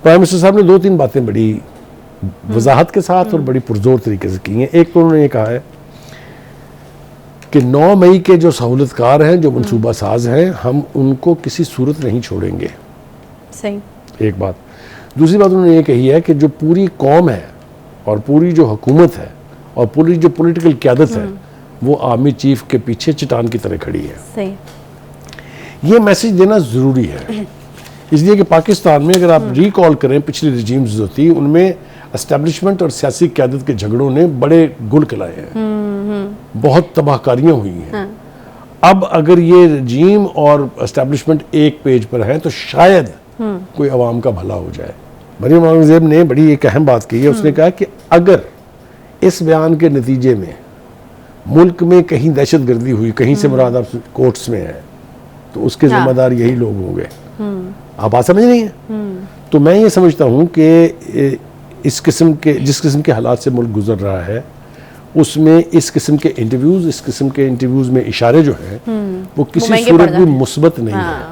Prime minister साहब ने 2-3 बातें बड़ी वजाहत के साथ और बड़ी पुरजोर तरीके से की हैं। एक तो उन्होंने ये कहा है कि 9 मई के जो सहूलतकार हैं, जो मनसूबा साज हैं, हम उनको किसी सूरत नहीं छोड़ेंगे। सही। एक बात। दूसरी बात उन्होंने ये कही है कि जो पूरी कौम है और पूरी जो हुकूमत है और पूरी जो पॉलिटिकल क़यादत है, वो आर्मी चीफ के पीछे चट्टान की तरह खड़ी है। सही। ये मैसेज देना ज़रूरी है, इसलिए कि पाकिस्तान में अगर आप रिकॉल करें पिछली रिजीम्स जो थी, उनमें एस्टेब्लिशमेंट और सियासी क़यादत के झगड़ों ने बड़े गुल खिलाए हैं, बहुत तबाहकारियाँ हुई हैं। अब अगर ये रजीम और एस्टेब्लिशमेंट एक पेज पर हैं तो शायद कोई अवाम का भला हो जाए। मरियम औरंगज़ेब ने बड़ी एक अहम बात कही है। उसने कहा कि अगर इस बयान के नतीजे में मुल्क में कहीं दहशतगर्दी हुई, कहीं से मुराद आप कोर्ट्स में है, तो उसके जिम्मेदार यही लोग होंगे। आप बात समझ रही हैं? तो मैं ये समझता हूँ कि इस किस्म के जिस किस्म के हालात से मुल्क गुजर रहा है, उसमें इस किस्म के इंटरव्यूज़ में इशारे जो हैं वो किसी सूरत भी मुस्बत नहीं है,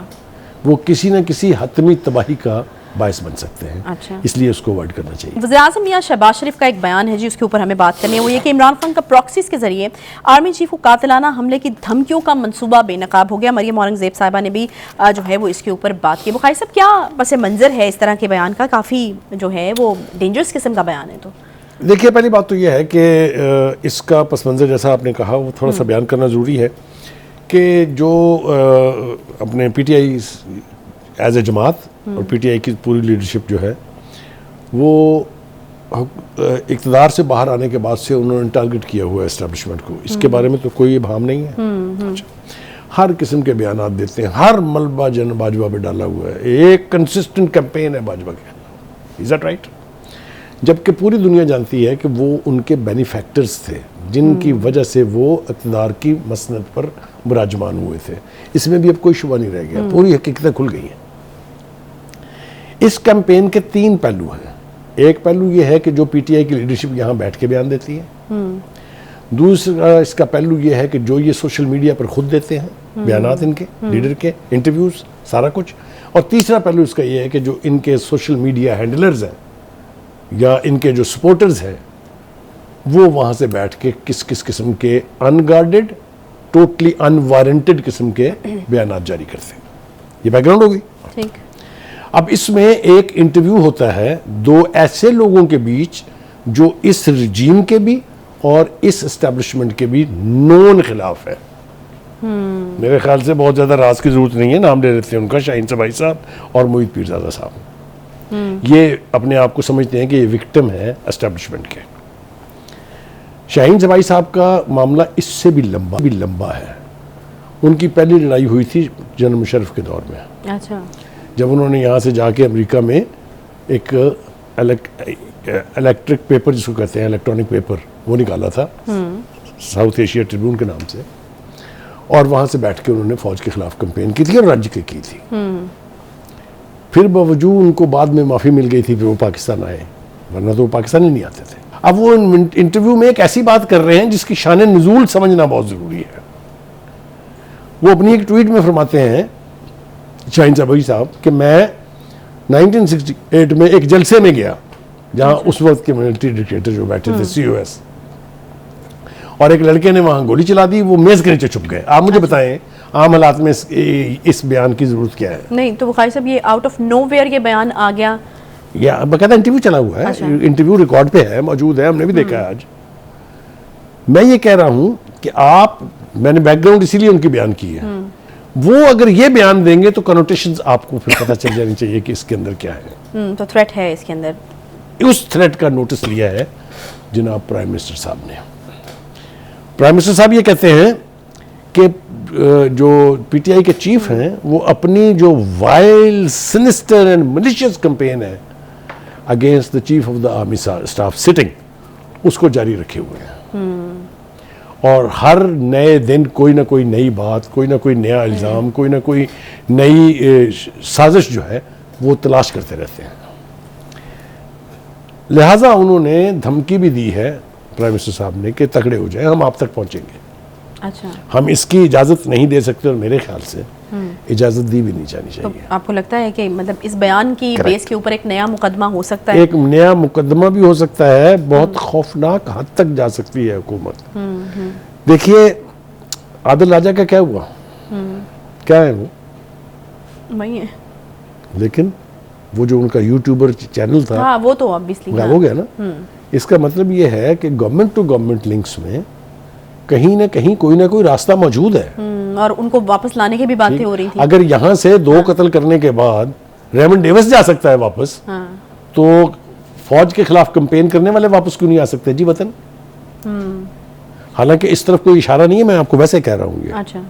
वो किसी न किसी हतमी तबाही का बायस बन सकते हैं। अच्छा। इसलिए उसको अवॉइड करना चाहिए। वज़ीर-ए-आज़म मियां शहबाज शरीफ का एक बयान है जी, उसके ऊपर हमें बात करनी है। वो ये कि इमरान खान का प्रॉक्सीज के जरिए आर्मी चीफ को कातिलाना हमले की धमकियों का मंसूबा बेनकाब हो गया। मरियम औरंगज़ेब साहिबा ने भी जो है वो इसके ऊपर बात की। बुखारी साहब, क्या पस मंज़र है इस तरह के बयान का? काफ़ी जो है वो डेंजरस किस्म का बयान है। तो देखिए, पहली बात तो यह है कि इसका पस मंज़र जैसा आपने कहा वो थोड़ा सा बयान करना ज़रूरी है कि जो अपने PTI एज ए जमात और PTI की पूरी लीडरशिप जो है वो इक़्तिदार से बाहर आने के बाद से उन्होंने टारगेट किया हुआ है एस्टेब्लिशमेंट को। इसके बारे में तो कोई इबाम नहीं है। अच्छा, हर किस्म के बयान देते हैं, हर मलबा जन बाजवा पे डाला हुआ है, एक कंसिस्टेंट कैंपेन है बाजवा के। Is that right? जबकि पूरी दुनिया जानती है कि वो उनके बेनिफैक्टर्स थे, जिनकी वजह से वो इक़्तिदार की मसनद पर विराजमान हुए थे। इसमें भी अब कोई शुबा नहीं रह गया, पूरी हकीकतें खुल गई हैं। इस कैंपेन के 3 पहलू हैं। एक पहलू ये है कि जो PTI की लीडरशिप यहाँ बैठ के बयान देती है। दूसरा इसका पहलू ये है कि जो ये सोशल मीडिया पर खुद देते हैं बयानात, इनके लीडर के इंटरव्यूज, सारा कुछ। और तीसरा पहलू इसका ये है कि जो इनके सोशल मीडिया हैंडलर्स हैं या इनके जो सपोर्टर्स हैं, वो वहाँ से बैठ के किस किस किस्म के अनगार्डेड, टोटली अनवारंटेड किस्म के बयानात जारी करते हैं। ये बैकग्राउंड होगी। ठीक। अब इसमें एक इंटरव्यू होता है 2 ऐसे लोगों के बीच जो इस रिजीम के भी और इस एस्टेब्लिशमेंट के भी नोन खिलाफ है। मेरे ख्याल से बहुत ज़्यादा राज की ज़रूरत नहीं है, नाम ले लेते हैं उनका, शाहीन ज़बाई साहब और मोहित पीरज़ादा साहब। ये अपने आप को समझते हैं कि ये विक्टिम है एस्टेब्लिशमेंट के। शाहीन ज़बाई साहब का मामला इससे भी लंबा है। उनकी पहली लड़ाई हुई थी जनरल मुशर्रफ के दौर में। अच्छा। जब उन्होंने यहाँ से जाके अमेरिका में एक इलेक्ट्रिक पेपर, जिसको कहते हैं इलेक्ट्रॉनिक पेपर, वो निकाला था साउथ एशिया ट्रिब्यून के नाम से, और वहाँ से बैठ के उन्होंने फ़ौज के खिलाफ कैंपेन की थी और राज्य की थी। फिर बावजूद उनको बाद में माफ़ी मिल गई थी, फिर वो पाकिस्तान आए, वरना तो वो पाकिस्तान ही नहीं आते थे। अब वो इंटरव्यू में एक ऐसी बात कर रहे हैं जिसकी शान नुज़ूल समझना बहुत ज़रूरी है। वो अपनी एक ट्वीट में फरमाते हैं शाहीन ज़बाई साहब कि मैं 1968 में एक जलसे में गया जहाँ उस वक्त के मिलिट्री डिक्टेटर जो बैठे थे COS, और एक लड़के ने वहाँ गोली चला दी, वो मेज़ के नीचे छुप गए। आप मुझे बताएं आम हालात में इस बयान की ज़रूरत क्या है? नहीं तो बुखारी साहब, ये आउट ऑफ नोवेयर ये बयान आ गया या बकायदा इंटरव्यू चला हुआ है। अच्छा। इंटरव्यू रिकॉर्ड पे है, मौजूद है, हमने भी देखा है आज। मैं ये कह रहा हूँ कि मैंने बैकग्राउंड इसीलिए उनकी बयान की है, वो अगर ये बयान देंगे तो कनोटेशंस आपको फिर पता चल जानी चाहिए कि इसके अंदर क्या है। तो थ्रेट है इसके अंदर। उस थ्रेट का नोटिस लिया है जनाब प्राइम मिनिस्टर साहब ने। प्राइम मिनिस्टर साहब ये कहते हैं कि जो PTI के चीफ हैं वो अपनी जो wild, sinister and malicious campaign है against the chief of the army staff sitting, उसको जारी रखे हुए हैं। और हर नए दिन कोई ना कोई नई बात, कोई ना कोई नया इल्ज़ाम, कोई ना कोई नई साजिश जो है वो तलाश करते रहते हैं। लिहाजा उन्होंने धमकी भी दी है प्राइम मिनिस्टर साहब ने कि तगड़े हो जाए, हम आप तक पहुंचेंगे। अच्छा, हम इसकी इजाज़त नहीं दे सकते और मेरे ख्याल से इजाज़त दी भी नहीं जानी तो चाहिए। आपको लगता है कि मतलब इस बयान की Correct. बेस के ऊपर एक नया मुकदमा हो सकता है? एक नया मुकदमा भी हो सकता है, बहुत खौफनाक हद तक जा सकती है हुकूमत। देखिए आदिल राजा का क्या हुआ, क्या है वो, वही है। लेकिन वो जो उनका यूट्यूबर चैनल था हाँ, वो तो ऑब्वियसली गायब हो गया ना। इसका मतलब ये है कि गवर्नमेंट टू गवर्नमेंट लिंक्स में कहीं ना कहीं कोई ना कोई रास्ता मौजूद है। और उनको वापस लाने की भी बातें हो रही थी। अगर यहाँ से 2 कत्ल करने के बाद रेमंड डेविस जा सकता है वापस, हाँ, तो फौज के खिलाफ कैंपेन करने वाले वापस क्यों नहीं आ सकते जी वतन? हालांकि इस तरफ कोई इशारा नहीं है, मैं आपको वैसे कह रहा हूँ ये। अच्छा।